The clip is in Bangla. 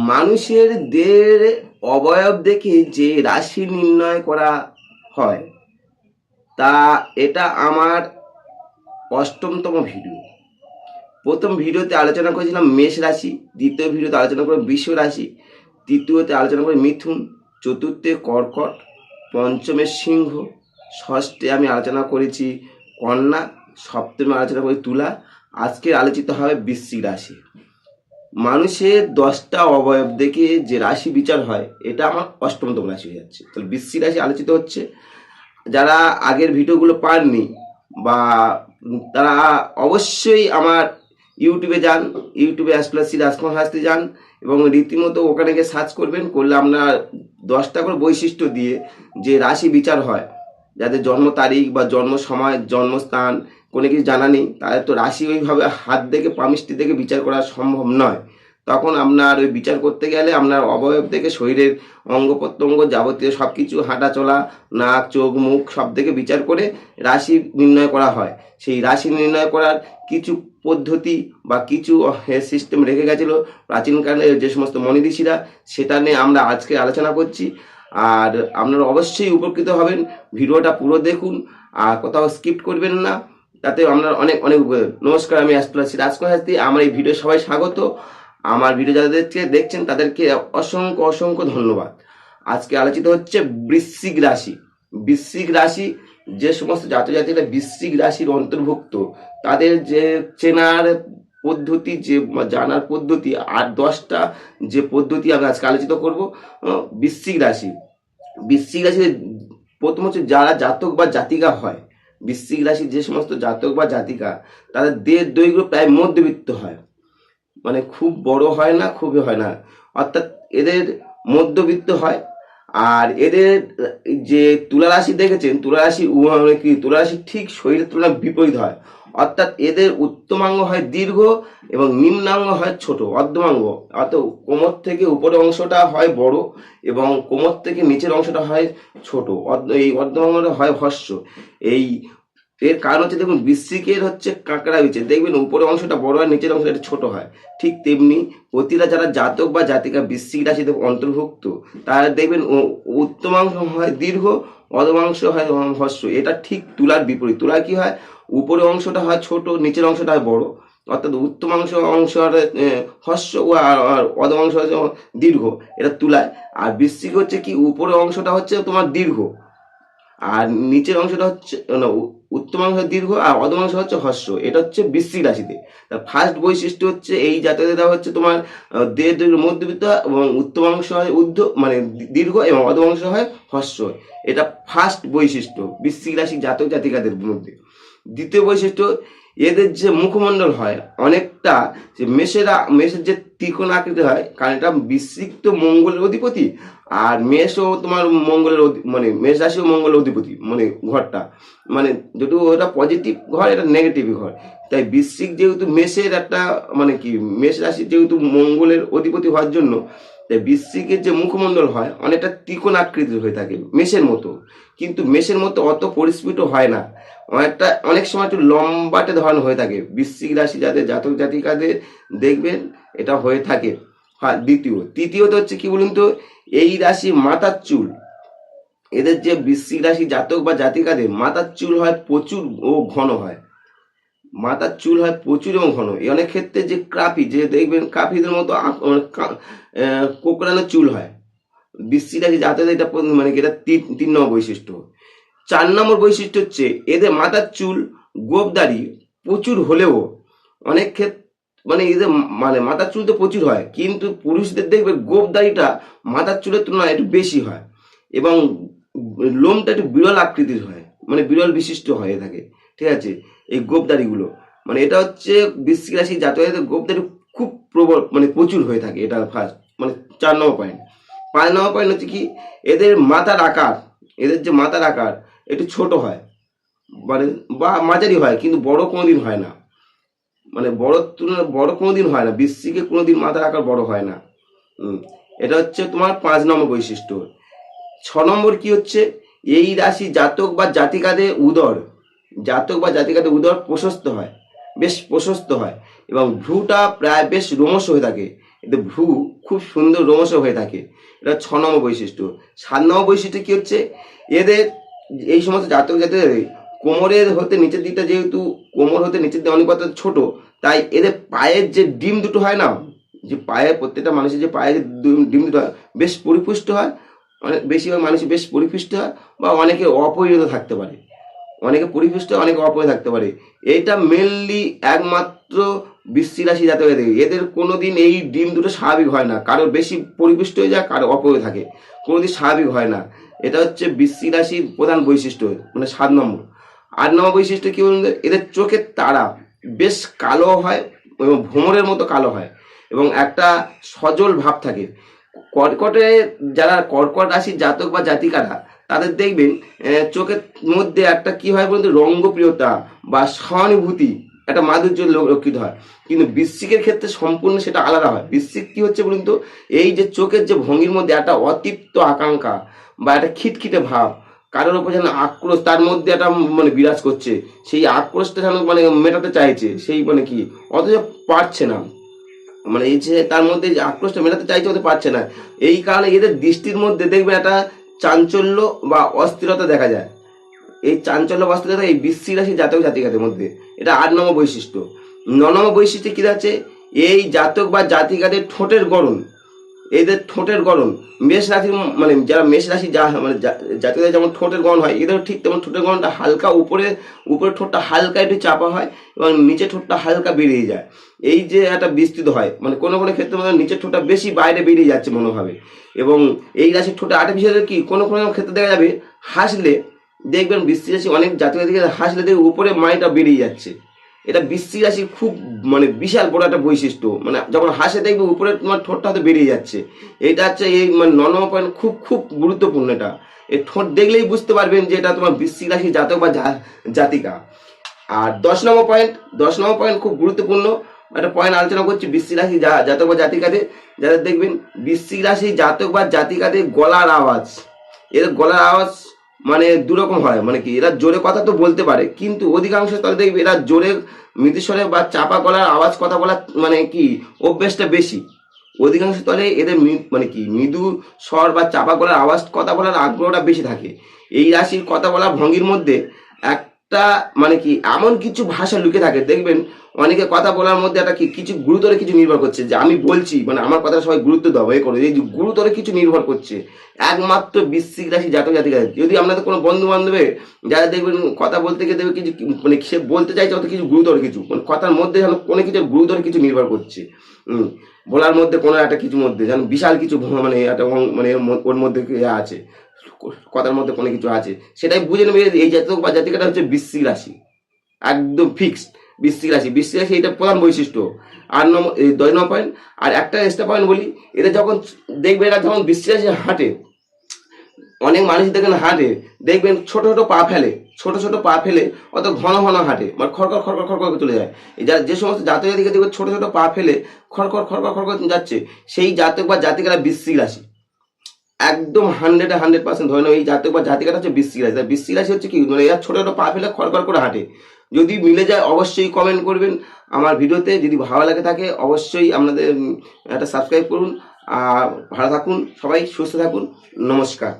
মানুষের দেহের অবয়ব দেখে যে রাশি নির্ণয় করা হয় এটা আমার অষ্টমতম ভিডিও। প্রথম ভিডিওতে আলোচনা করেছিলাম মেষ রাশি, দ্বিতীয় ভিডিওতে আলোচনা করে বৃষ রাশি, তৃতীয়তে আলোচনা করে মিথুন, চতুর্থে কর্কট, পঞ্চমে সিংহ, ষষ্ঠে আমি আলোচনা করেছি কন্যা, সপ্তমে আলোচনা করি তুলা। আজকে আলোচিত হবে বৃশ্চিক রাশি। মানুষের 10টা অবয়ব দেখে যে রাশি বিচার হয় এটা আমার অষ্টমতম রাশি হয়ে যাচ্ছে। তাহলে বৃশ্চিক রাশি আলোচিত হচ্ছে। যারা আগের ভিডিওগুলো পাননি বা তারা অবশ্যই আমার ইউটিউবে যান, ইউটিউবে অ্যাস্ট্রোলজি রাজকুমার শাস্ত্রী যান এবং রীতিমতো ওখানে গিয়ে সার্চ করবেন। করলে আপনার 10টা করে বৈশিষ্ট্য দিয়ে যে রাশি বিচার হয়, যাদের জন্ম তারিখ বা জন্ম সময় জন্মস্থান কোনো কিছু জানা নেই, তাদের তো রাশি ওইভাবে হাত দেখে পামিষ্টি দেখে বিচার করা সম্ভব নয়। তখন আপনার ওই বিচার করতে গেলে আপনার অবয়ব থেকে শরীরের অঙ্গ প্রত্যঙ্গ যাবতীয় সব কিছু হাঁটা চলা, নাক, চোখ, মুখ সব থেকে বিচার করে রাশি নির্ণয় করা হয়। সেই রাশি নির্ণয় করার কিছু পদ্ধতি বা কিছু সিস্টেম রেখে গেছিল প্রাচীনকালে যে সমস্ত মনি ঋষিরা, সেটা নিয়ে আমরা আজকে আলোচনা করছি। আর আপনারা অবশ্যই উপকৃত হবেন। ভিডিওটা পুরো দেখুন আর কোথাও স্কিপ করবেন না, তাতে আপনার অনেক অনেক নমস্কার, আমি অ্যাস্ট্রোলজি রাজকুমার শাস্ত্রী। আমার এই ভিডিও সবাই স্বাগত। আমার ভিডিও যারা দেখছেন তাদেরকে অসংখ্য অসংখ্য ধন্যবাদ। আজকে আলোচিত হচ্ছে বৃশ্চিক রাশি। বৃশ্চিক রাশি যে সমস্ত জাতজাতিরা বৃশ্চিক রাশির অন্তর্ভুক্ত, তাদের যে চেনার পদ্ধতি, যে জানার পদ্ধতি, আর 10টা যে পদ্ধতি আমি আজকে আলোচিত করব। বৃশ্চিক রাশি, বৃশ্চিক রাশির প্রথম হচ্ছে যারা জাতক বা জাতিকা হয়, বৃশ্চিক রাশির যে সমস্ত জাতক বা জাতিকা, তাদের দেহের দৈর্ঘ্য প্রায় মধ্যবিত্ত হয়, মানে খুব বড় হয় না, খুবই হয় না, অর্থাৎ এদের মধ্যবিত্ত হয়। আর এদের যে তুলা রাশি দেখেছেন, তুলা রাশি মানে কি, তুলা রাশি ঠিক শরীরের তুলনায় বিপরীত হয়। অর্থাৎ এদের উত্তমাঙ্গ হয় দীর্ঘ এবং নিম্নাঙ্গ হয় ছোট, অর্ধমাঙ্গ। অর্থাৎ কোমর থেকে উপরের অংশটা হয় বড় এবং কোমর থেকে নিচের অংশটা হয় ছোট, এই অর্ধমাঙ্গটা হয় হস্য। এই এর কারণ হচ্ছে, দেখুন বৃশ্চিকের হচ্ছে কাঁকড়া বিছে, দেখবেন উপরের অংশটা বড় হয়, নিচের অংশটা ছোট হয়। ঠিক তেমনি প্রতিটা যারা জাতক বা জাতিকা বৃশ্চিক রাশিতে অন্তর্ভুক্ত, তারা দেখবেন উত্তমাংশ হয় দীর্ঘ, অধমাংশ হয় হস্য। এটা ঠিক তুলার বিপরীত। তুলার কি হয়, উপরের অংশটা হয় ছোট, নিচের অংশটা হয় বড়। অর্থাৎ উত্তমাংশ অংশ হস্য ও অধমাংশ হচ্ছে দীর্ঘ, এটা তুলায়। আর বৃশ্চিক হচ্ছে কি, উপরের অংশটা হচ্ছে তোমার দীর্ঘ আর নিচের অংশটা হচ্ছে উত্তমাংশ দীর্ঘ আর অধমাংশ হচ্ছে হস্য। এটা হচ্ছে বৃশ্চিক রাশিতে। তার ফার্স্ট বৈশিষ্ট্য হচ্ছে এই জাতকরা হচ্ছে তোমার দেহের মধ্যবিত্ত এবং উত্তমাংশ হয় মানে দীর্ঘ এবং অধমাংশ হয় হস্য। এটা ফার্স্ট বৈশিষ্ট্য বৃশ্চিক রাশি জাতক জাতিকাদের মধ্যে। দ্বিতীয় বৈশিষ্ট্য, এদের যে মুখমণ্ডল হয় অনেকটা যে মেষের যে ত্রিকোণ আকৃতি হয়, কারণ এটা বৃশ্চিক তো মঙ্গলের অধিপতি, আর মেষও তোমার মঙ্গলের মানে মেষ রাশিও মঙ্গলের অধিপতি, মানে ঘরটা, মানে যেহেতু ওটা পজিটিভ ঘর, এটা নেগেটিভ ঘর। তাই বৃশ্চিক যেহেতু মেষের একটা মানে কি, মেষ রাশির যেহেতু মঙ্গলের অধিপতি হওয়ার জন্য, তাই বৃশ্চিকের যে মুখমণ্ডল হয় অনেকটা ত্রিকোণ আকৃতির হয়ে থাকে মেষের মতো। কিন্তু মেষের মতো অত পরিস্ফুট হয় না, অনেক সময় একটু লম্বাটে ধরন হয়ে থাকে। বৃশ্চিক রাশি যাদের জাতক জাতিকাদের দেখবেন এটা হয়ে থাকে। হ্যাঁ, তৃতীয়ত হচ্ছে কি বলুন তো, এই রাশি মাথার চুল, এদের যে বৃশ্চিক রাশি জাতক বা জাতিকাদের মাথার চুল হয় প্রচুর ও ঘন হয়। মাথার চুল হয় প্রচুর এবং ঘন। অনেক ক্ষেত্রে যে ক্রাফি, যে দেখবেন ক্রাফিদের মতো কোকড়ানো চুল হয়। বৃশ্চিক রাশি জাতকদের এটা মানে এটা 3 নম্বর বৈশিষ্ট্য। 4 নম্বর বৈশিষ্ট্য হচ্ছে এদের মাথার চুল গোঁফদাড়ি প্রচুর হলেও অনেক ক্ষেত্রে মানে এদের মানে মাথার চুল তো প্রচুর হয়, কিন্তু পুরুষদের দেখবে গোঁফদাড়িটা মাথার চুলের তুলনায় একটু বেশি হয় এবং লোমটা একটু বিরল আকৃতির হয়, মানে বিরল বিশিষ্ট হয়ে থাকে। ঠিক আছে, এই গোঁফদাড়িগুলো মানে এটা হচ্ছে বৃশ্চিক রাশি জাতকদের গোঁফদাড়ি খুব প্রবল মানে প্রচুর হয়ে থাকে। এটা ফার্স্ট মানে 4 নম্বর পয়েন্ট। 5 নম্বর পয়েন্ট হচ্ছে কি, এদের মাথার আকার, এদের যে মাথার আকার একটু ছোট হয়, মানে বা মাঝারি হয়, কিন্তু বড় কোনোদিন হয় না, মানে বড় তুলনায় বড় কোনোদিন হয় না। বৃশ্চিকে কোনোদিন মাথার আকার বড় হয় না। এটা হচ্ছে তোমার 5 নম্বর বৈশিষ্ট্য। 6 নম্বর কি হচ্ছে, এই রাশি জাতক বা জাতিকাদের উদর প্রশস্ত হয়, বেশ প্রশস্ত হয় এবং ভ্রুটা প্রায় বেশ রোমশ হয়ে থাকে এদের ভ্রু খুব সুন্দর রোমশ হয়ে থাকে। এটা 6 নম্বর বৈশিষ্ট্য। 7 নম্বর বৈশিষ্ট্য কি হচ্ছে, এদের এই সমস্ত জাতক জাতিদের কোমরের হতে নিচের দিকটা, যেহেতু কোমর হতে নিচের দিকে অনুপাতে ছোট, তাই এদের পায়ের যে ডিম দুটো হয় না, যে পায়ের প্রত্যেকটা মানুষের যে পায়ের ডিম দুটো হয় বেশ পরিপুষ্ট হয়, অনেক বেশিরভাগ মানুষ বেশ পরিপুষ্ট হয়, বা অনেকে অপরিণত থাকতে পারে, অনেকে পরিপুষ্ট অনেকে অপরিণত থাকতে পারে। এইটা মেনলি একমাত্র বৃশ্চিক রাশি জাতক জাতিক, এদের কোনোদিন এই ডিম দুটো স্বাভাবিক হয় না, কারোর বেশি পরিপুষ্ট হয়ে যায়, কারো অপরিণত থাকে, কোনোদিন স্বাভাবিক হয় না। এটা হচ্ছে বৃশ্চিক রাশির প্রধান বৈশিষ্ট্য, মানে 7 নম্বর। 8 নম্বর বৈশিষ্ট্য কি বলুন তো, এদের চোখের তারা বেশ কালো হয় এবং ভ্রমরের মতো কালো হয়, এবং একটা সজল ভাব থাকে। কর্কটে যারা কর্কট রাশির জাতক বা জাতিকারা, তাদের দেখবেন চোখের মধ্যে একটা কি হয় বলতে, রঙ্গপ্রিয়তা বা সহানুভূতি, একটা মাধুর্য লক্ষিত হয়। কিন্তু বৃশ্চিকের ক্ষেত্রে সম্পূর্ণ সেটা আলাদা হয়। বৃশ্চিক কি হচ্ছে বলুন তো, এই যে চোখের যে ভঙ্গির মধ্যে একটা অতৃপ্ত আকাঙ্ক্ষা বা একটা খিটখিটে ভাব, কারোর ওপর যেন আক্রোশ তার মধ্যে একটা মানে বিরাজ করছে, সেই আক্রোশটা যেন মানে মেটাতে চাইছে, সেই মানে কি অথচ পারছে না, মানে এই যে তার মধ্যে যে আক্রোশটা মেটাতে চাইছে ওদের পারছে না। এই কারণে এদের দৃষ্টির মধ্যে দেখবেন একটা চাঞ্চল্য বা অস্থিরতা দেখা যায়। এই চাঞ্চল্য বা অস্থিরতা এই বৃশ্চিক রাশির জাতক জাতিকাদের মধ্যে, এটা 8 নম্বর বৈশিষ্ট্য। 9 নম্বর বৈশিষ্ট্য কি আছে, এই জাতক বা জাতিকাদের ঠোঁটের গড়ন, এদের ঠোঁটের গড়ন মেষ রাশির, মানে যারা মেষ রাশি যা মানে জাতিকাদের যেমন ঠোঁটের গড়ন হয়, এদের ঠিক তেমন ঠোঁটের গড়নটা হালকা, উপরে উপরে ঠোঁটটা হালকা একটু চাপা হয় এবং নিচে ঠোঁটটা হালকা বেরিয়ে যায়। এই যে একটা বিস্তৃত হয়, মানে কোনো কোনো ক্ষেত্রে মনে হয় নিচের ঠোঁটটা বেশি বাইরে বেরিয়ে যাচ্ছে মনে হবে। এবং এই রাশির ঠোঁটে আর্টিফিশিয়াল কি কোনো কোনো ক্ষেত্রে দেখা যাবে, হাসলে দেখবেন বৃশ্চিক রাশি অনেক জাতকের দিকে হাসলে দেখবে উপরে মাইটা বেরিয়ে যাচ্ছে। এটা বৃশ্চিক রাশির খুব মানে বিশাল বড় একটা বৈশিষ্ট্য, মানে যখন হাসে দেখবে উপরে তোমার ঠোঁটটা হয়তো বেরিয়ে যাচ্ছে। এটা হচ্ছে এই মানে 9 নম্বর পয়েন্ট, খুব খুব গুরুত্বপূর্ণ। এটা এই ঠোঁট দেখলেই বুঝতে পারবেন যে এটা তোমার বৃশ্চিক রাশি জাতক বা জাতিকা। আর 10 নম্বর পয়েন্ট, 10 নম্বর পয়েন্ট খুব গুরুত্বপূর্ণ একটা পয়েন্ট আলোচনা করছি বৃশ্চিক রাশি জাতক বা জাতিকাদের, যাদের দেখবেন বৃশ্চিক রাশি জাতক বা জাতিকাদের গলার আওয়াজ, এদের গলার আওয়াজ মানে দুরকম হয়, মানে কি এরা জোরে কথা তো বলতে পারে, কিন্তু অধিকাংশ স্থলে দেখবে এরা জোরে মৃদুস্বরে বা চাপা গলার আওয়াজ কথা বলার মানে কি অভ্যেসটা বেশি। অধিকাংশ স্থলে এদের মানে কি মৃদু স্বর বা চাপা গলার আওয়াজ কথা বলার আগ্রহটা বেশি থাকে। এই রাশির কথা বলা ভঙ্গির মধ্যে একটা মানে কি এমন কিছু ভাষা লুকে থাকে, দেখবেন অনেকে কথা বলার মধ্যে একটা কিছু গুরুতর কিছু নির্ভর করছে, যে আমি বলছি মানে আমার কথা সবাই গুরুত্ব দাও, এই করো, এই যে গুরুতর কিছু নির্ভর করছে একমাত্র বৃশ্চিক রাশি জাতক জাতিকা। যদি আপনাদের কোনো বন্ধু বান্ধবে যারা দেখবেন কথা বলতে গিয়ে দেখবে কিছু মানে সে বলতে চাইছে অত কিছু গুরুতর কিছু, মানে কথার মধ্যে যেন কোনো কিছু গুরুতর কিছু নির্ভর করছে, বলার মধ্যে কোনো একটা কিছু মধ্যে যেন বিশাল কিছু মানে একটা মানে ওর মধ্যে আছে, কথার মধ্যে কোনো কিছু আছে, সেটাই বুঝে নেবে এই জাতক বা জাতিকাটা হচ্ছে বৃশ্চিক রাশি, একদম ফিক্সড বৃশ্চিক রাশি। বৃশ্চিক রাশি এটা প্রধান বৈশিষ্ট্য। 8 নম্বর 10 নম্বর পয়েন্ট। আর একটা এক্সট্রা পয়েন্ট বলি, এদের যখন দেখবে এরা যখন বৃশ্চিক রাশি হাঁটে, অনেক মানুষ দেখবেন হাঁটে, দেখবেন ছোট ছোট পা ফেলে, ছোট ছোট পা ফেলে অত ঘন ঘন হাঁটে, মানে খড়খড় খড়খড় খড়খড় চলে যায়। এই যে সমস্ত জাতক জাতিকা দেখবে ছোট ছোট পা ফেলে খড়খড় খড়খড় খড়খড় যাচ্ছে, সেই জাতক বা জাতিকারা বৃশ্চিক রাশি। একদম 100% ধরে নাও এই জাতক বা জাতিকাটা হচ্ছে বৃশ্চিক রাশি। বৃশ্চিক রাশি হচ্ছে কি, মানে এরা ছোট ছোট পা ফেলে খড়খড় করে হাঁটে। যদি মিলে যায় অবশ্যই কমেন্ট করবেন আমার ভিডিওতে, যদি ভালো লাগে থাকে অবশ্যই আপনাদের একটা সাবস্ক্রাইব করুন। আর ভালো থাকুন, সবাই সুস্থ থাকুন, নমস্কার।